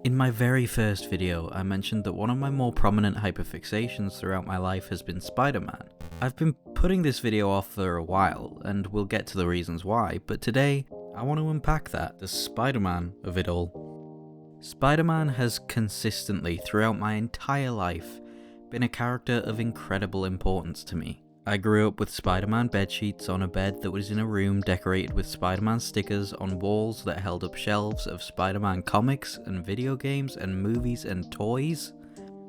In my very first video, I mentioned that one of my more prominent hyperfixations throughout my life has been Spider-Man. I've been putting this video off for a while, and we'll get to the reasons why, but today, I want to unpack that, the Spider-Man of it all. Spider-Man has consistently, throughout my entire life, been a character of incredible importance to me. I grew up with Spider-Man bedsheets on a bed that was in a room decorated with Spider-Man stickers on walls that held up shelves of Spider-Man comics and video games and movies and toys.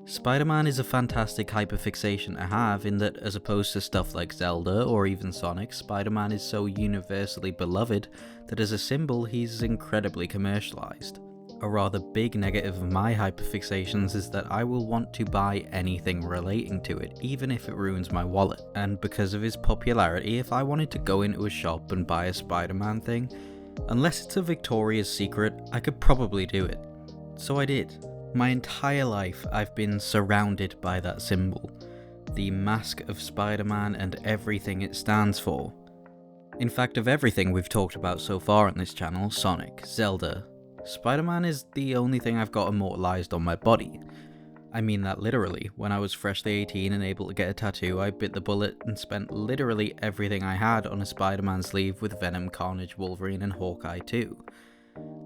Spider-Man is a fantastic hyperfixation to have in that, as opposed to stuff like Zelda or even Sonic, Spider-Man is so universally beloved that as a symbol he's incredibly commercialized. A rather big negative of my hyperfixations is that I will want to buy anything relating to it, even if it ruins my wallet. And because of his popularity, if I wanted to go into a shop and buy a Spider-Man thing, unless it's a Victoria's Secret, I could probably do it. So I did. My entire life I've been surrounded by that symbol. The mask of Spider-Man and everything it stands for. In fact, of everything we've talked about so far on this channel, Sonic, Zelda, Spider-Man is the only thing I've got immortalized on my body. I mean that literally. When I was freshly 18 and able to get a tattoo, I bit the bullet and spent literally everything I had on a Spider-Man sleeve with Venom, Carnage, Wolverine and Hawkeye too.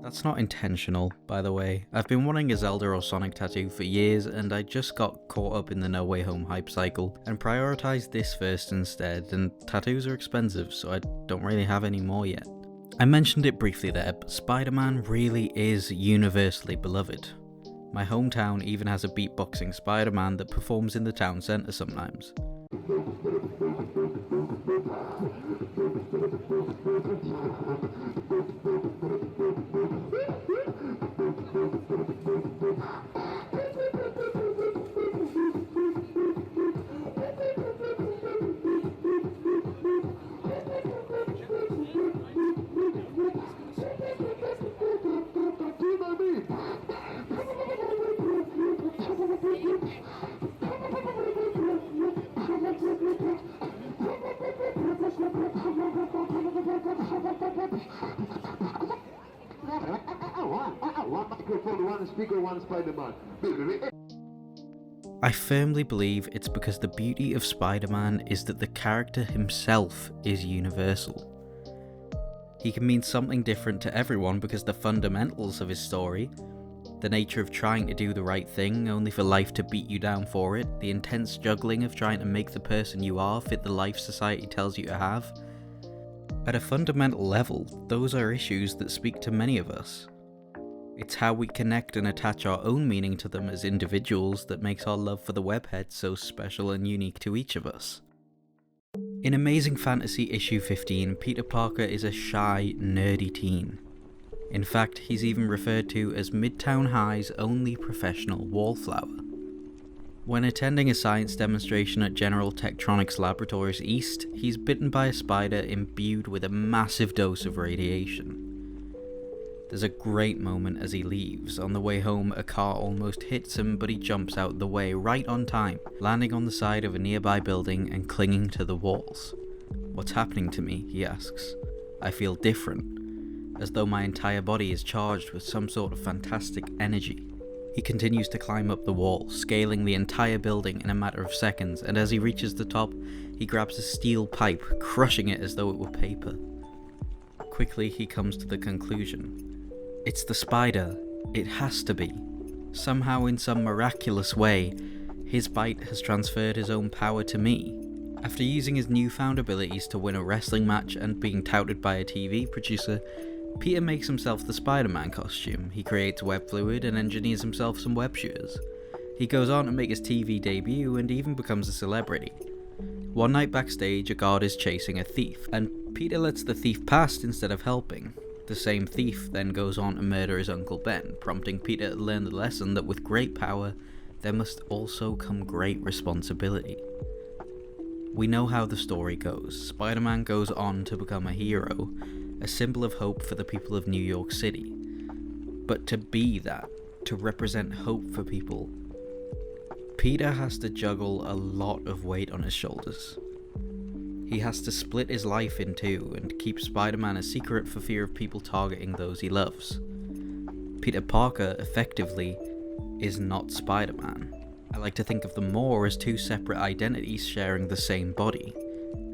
That's not intentional, by the way. I've been wanting a Zelda or Sonic tattoo for years, and I just got caught up in the No Way Home hype cycle and prioritized this first instead, and tattoos are expensive, so I don't really have any more yet. I mentioned it briefly there, but Spider-Man really is universally beloved. My hometown even has a beatboxing Spider-Man that performs in the town centre sometimes. I firmly believe it's because the beauty of Spider-Man is that the character himself is universal. He can mean something different to everyone because the fundamentals of his story, the nature of trying to do the right thing only for life to beat you down for it, the intense juggling of trying to make the person you are fit the life society tells you to have. At a fundamental level, those are issues that speak to many of us. It's how we connect and attach our own meaning to them as individuals that makes our love for the webhead so special and unique to each of us. In Amazing Fantasy issue 15, Peter Parker is a shy, nerdy teen. In fact, he's even referred to as Midtown High's only professional wallflower. When attending a science demonstration at General Tektronix Laboratories East, he's bitten by a spider imbued with a massive dose of radiation. There's a great moment as he leaves. On the way home, a car almost hits him, but he jumps out the way right on time, landing on the side of a nearby building and clinging to the walls. "What's happening to me?" he asks. "I feel different, as though my entire body is charged with some sort of fantastic energy." He continues to climb up the wall, scaling the entire building in a matter of seconds, and as he reaches the top, he grabs a steel pipe, crushing it as though it were paper. Quickly, he comes to the conclusion. It's the spider. It has to be. Somehow, in some miraculous way, his bite has transferred his own power to me. After using his newfound abilities to win a wrestling match and being touted by a TV producer, Peter makes himself the Spider-Man costume. He creates web fluid and engineers himself some web shooters. He goes on to make his TV debut and even becomes a celebrity. One night backstage, a guard is chasing a thief, and Peter lets the thief past instead of helping. The same thief then goes on to murder his Uncle Ben, prompting Peter to learn the lesson that with great power, there must also come great responsibility. We know how the story goes. Spider-Man goes on to become a hero, a symbol of hope for the people of New York City. But to be that, to represent hope for people, Peter has to juggle a lot of weight on his shoulders. He has to split his life in two and keep Spider-Man a secret for fear of people targeting those he loves. Peter Parker, effectively, is not Spider-Man. I like to think of them more as two separate identities sharing the same body.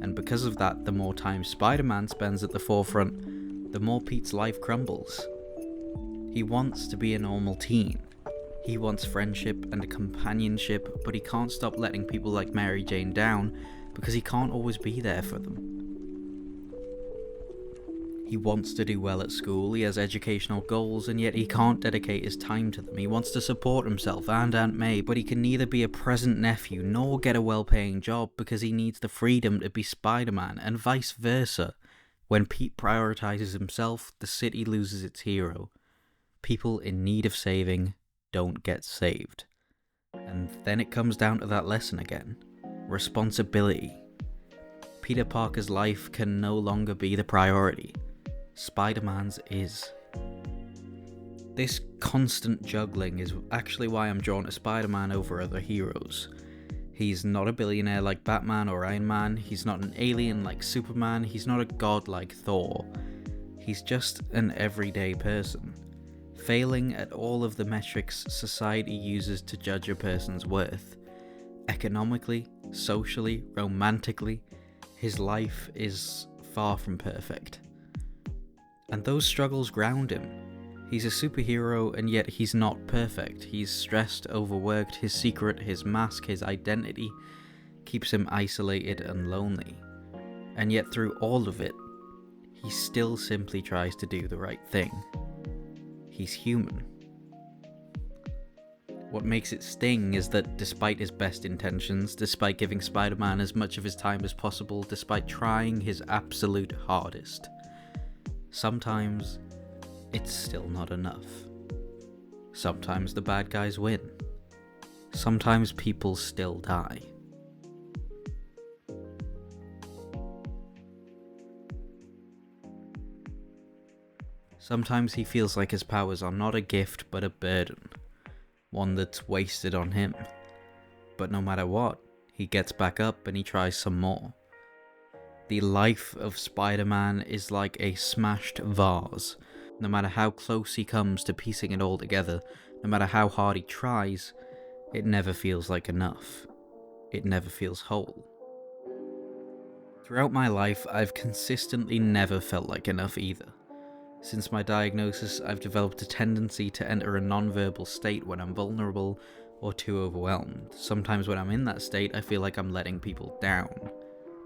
And because of that, the more time Spider-Man spends at the forefront, the more Pete's life crumbles. He wants to be a normal teen. He wants friendship and companionship, but he can't stop letting people like Mary Jane down because he can't always be there for them. He wants to do well at school, he has educational goals, and yet he can't dedicate his time to them. He wants to support himself and Aunt May, but he can neither be a present nephew nor get a well-paying job because he needs the freedom to be Spider-Man, and vice versa. When Pete prioritizes himself, the city loses its hero. People in need of saving don't get saved. And then it comes down to that lesson again. Responsibility. Peter Parker's life can no longer be the priority. Spider-Man's is. This constant juggling is actually why I'm drawn to Spider-Man over other heroes. He's not a billionaire like Batman or Iron Man, he's not an alien like Superman, he's not a god like Thor. He's just an everyday person, failing at all of the metrics society uses to judge a person's worth. Economically, socially, romantically, his life is far from perfect. And those struggles ground him. He's a superhero, and yet he's not perfect. He's stressed, overworked, his secret, his mask, his identity keeps him isolated and lonely. And yet through all of it, he still simply tries to do the right thing. He's human. What makes it sting is that despite his best intentions, despite giving Spider-Man as much of his time as possible, despite trying his absolute hardest, sometimes it's still not enough. Sometimes the bad guys win. Sometimes people still die. Sometimes he feels like his powers are not a gift but a burden, one that's wasted on him. But no matter what, he gets back up and he tries some more. The life of Spider-Man is like a smashed vase. No matter how close he comes to piecing it all together, no matter how hard he tries, it never feels like enough. It never feels whole. Throughout my life, I've consistently never felt like enough either. Since my diagnosis, I've developed a tendency to enter a non-verbal state when I'm vulnerable or too overwhelmed. Sometimes when I'm in that state, I feel like I'm letting people down.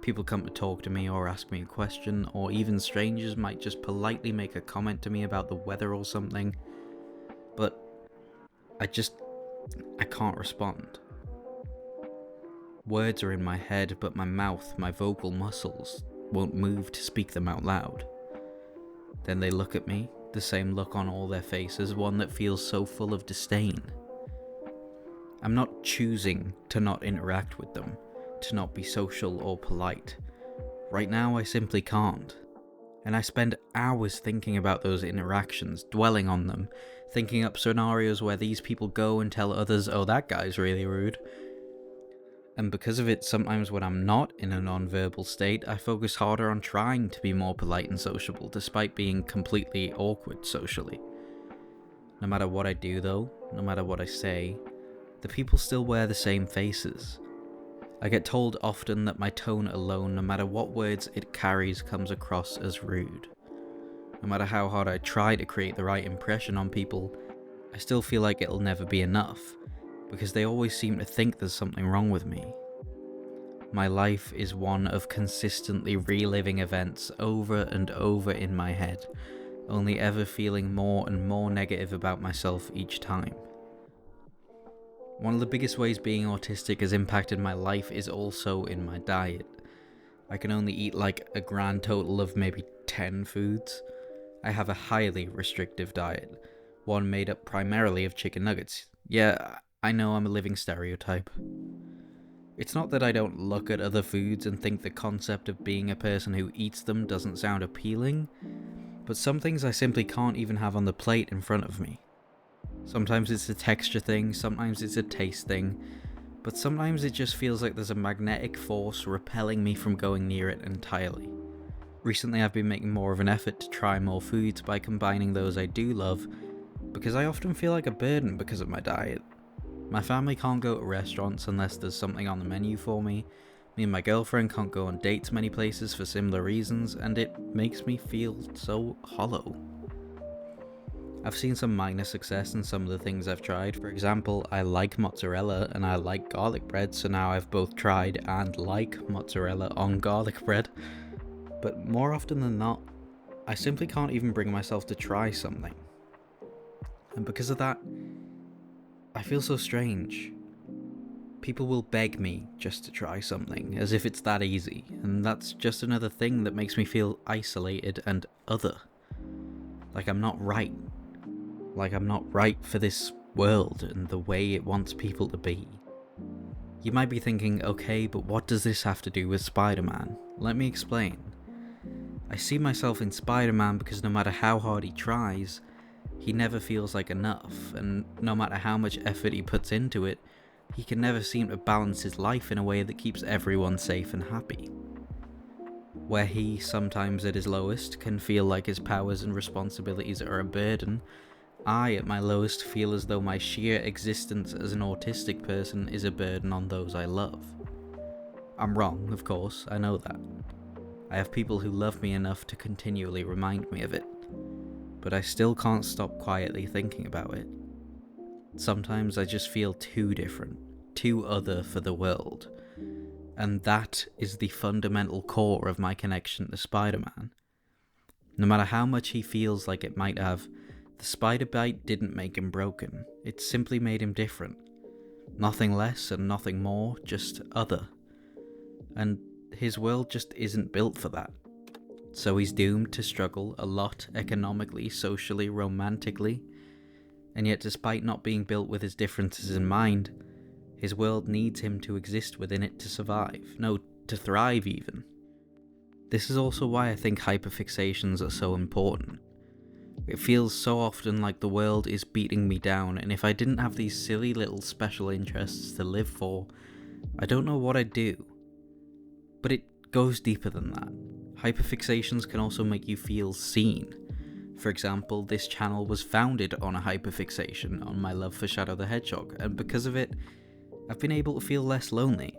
People come to talk to me or ask me a question, or even strangers might just politely make a comment to me about the weather or something, but I can't respond. Words are in my head, but my mouth, my vocal muscles, won't move to speak them out loud. Then they look at me, the same look on all their faces, one that feels so full of disdain. I'm not choosing to not interact with them, to not be social or polite. Right now I simply can't. And I spend hours thinking about those interactions, dwelling on them, thinking up scenarios where these people go and tell others, oh, that guy's really rude. And because of it, sometimes when I'm not in a non-verbal state, I focus harder on trying to be more polite and sociable, despite being completely awkward socially. No matter what I do though, no matter what I say, the people still wear the same faces. I get told often that my tone alone, no matter what words it carries, comes across as rude. No matter how hard I try to create the right impression on people, I still feel like it'll never be enough, because they always seem to think there's something wrong with me. My life is one of consistently reliving events over and over in my head, only ever feeling more and more negative about myself each time. One of the biggest ways being autistic has impacted my life is also in my diet. I can only eat like a grand total of maybe 10 foods. I have a highly restrictive diet, one made up primarily of chicken nuggets. Yeah, I know I'm a living stereotype. It's not that I don't look at other foods and think the concept of being a person who eats them doesn't sound appealing, but some things I simply can't even have on the plate in front of me. Sometimes it's a texture thing, sometimes it's a taste thing, but sometimes it just feels like there's a magnetic force repelling me from going near it entirely. Recently I've been making more of an effort to try more foods by combining those I do love because I often feel like a burden because of my diet. My family can't go to restaurants unless there's something on the menu for me. Me and my girlfriend can't go on dates many places for similar reasons, and it makes me feel so hollow. I've seen some minor success in some of the things I've tried. For example, I like mozzarella and I like garlic bread, so now I've both tried and like mozzarella on garlic bread. But more often than not, I simply can't even bring myself to try something. And because of that, I feel so strange. People will beg me just to try something, as if it's that easy, and that's just another thing that makes me feel isolated and other. Like I'm not right. Like I'm not right for this world and the way it wants people to be. You might be thinking, okay, but what does this have to do with Spider-Man? Let me explain. I see myself in Spider-Man because no matter how hard he tries, he never feels like enough, and no matter how much effort he puts into it, he can never seem to balance his life in a way that keeps everyone safe and happy. Where he, sometimes at his lowest, can feel like his powers and responsibilities are a burden, I, at my lowest, feel as though my sheer existence as an autistic person is a burden on those I love. I'm wrong, of course, I know that. I have people who love me enough to continually remind me of it, but I still can't stop quietly thinking about it. Sometimes I just feel too different, too other for the world, and that is the fundamental core of my connection to Spider-Man. No matter how much he feels like it might have, the spider bite didn't make him broken, it simply made him different. Nothing less and nothing more, just other. And his world just isn't built for that. So he's doomed to struggle a lot economically, socially, romantically, and yet despite not being built with his differences in mind, his world needs him to exist within it to survive, no, to thrive even. This is also why I think hyperfixations are so important. It feels so often like the world is beating me down, and if I didn't have these silly little special interests to live for, I don't know what I'd do. But it goes deeper than that. Hyperfixations can also make you feel seen. For example, this channel was founded on a hyperfixation on my love for Shadow the Hedgehog, and because of it, I've been able to feel less lonely,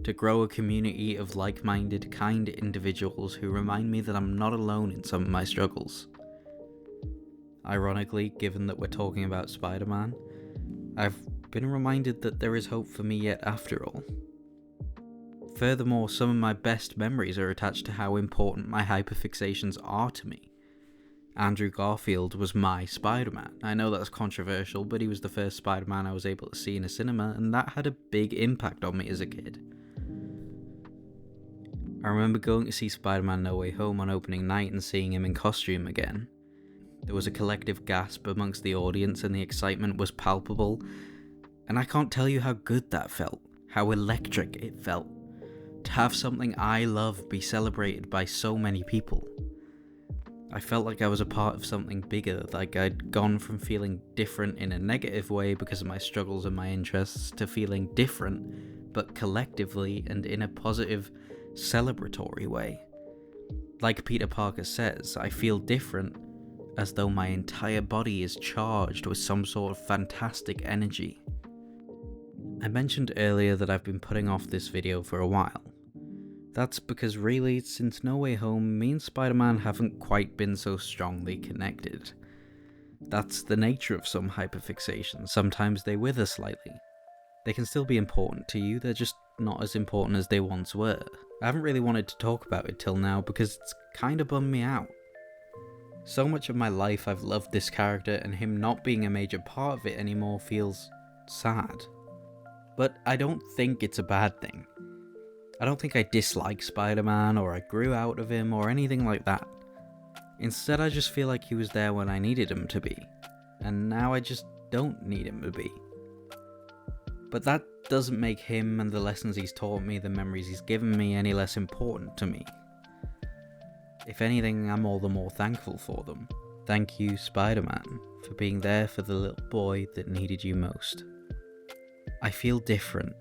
to grow a community of like-minded, kind individuals who remind me that I'm not alone in some of my struggles. Ironically, given that we're talking about Spider-Man, I've been reminded that there is hope for me yet after all. Furthermore, some of my best memories are attached to how important my hyperfixations are to me. Andrew Garfield was my Spider-Man. I know that's controversial, but he was the first Spider-Man I was able to see in a cinema, and that had a big impact on me as a kid. I remember going to see Spider-Man No Way Home on opening night and seeing him in costume again. There was a collective gasp amongst the audience and the excitement was palpable, and I can't tell you how good that felt, how electric it felt. To have something I love be celebrated by so many people. I felt like I was a part of something bigger, like I'd gone from feeling different in a negative way because of my struggles and my interests to feeling different, but collectively and in a positive, celebratory way. Like Peter Parker says, I feel different as though my entire body is charged with some sort of fantastic energy. I mentioned earlier that I've been putting off this video for a while. That's because really, since No Way Home, me and Spider-Man haven't quite been so strongly connected. That's the nature of some hyperfixations, sometimes they wither slightly. They can still be important to you, they're just not as important as they once were. I haven't really wanted to talk about it till now because it's kinda bummed me out. So much of my life I've loved this character, and him not being a major part of it anymore feels sad. But I don't think it's a bad thing. I don't think I dislike Spider-Man, or I grew out of him, or anything like that. Instead, I just feel like he was there when I needed him to be, and now I just don't need him to be. But that doesn't make him and the lessons he's taught me, the memories he's given me, any less important to me. If anything, I'm all the more thankful for them. Thank you, Spider-Man, for being there for the little boy that needed you most. I feel different,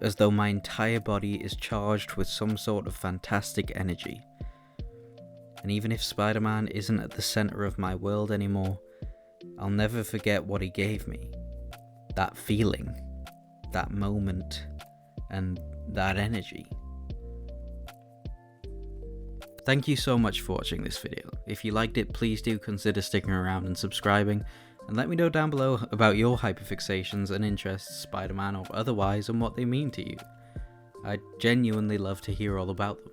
as though my entire body is charged with some sort of fantastic energy. And even if Spider-Man isn't at the center of my world anymore, I'll never forget what he gave me. That feeling, that moment, and that energy. Thank you so much for watching this video. If you liked it, please do consider sticking around and subscribing, and let me know down below about your hyperfixations and interests, Spider-Man or otherwise, and what they mean to you. I'd genuinely love to hear all about them.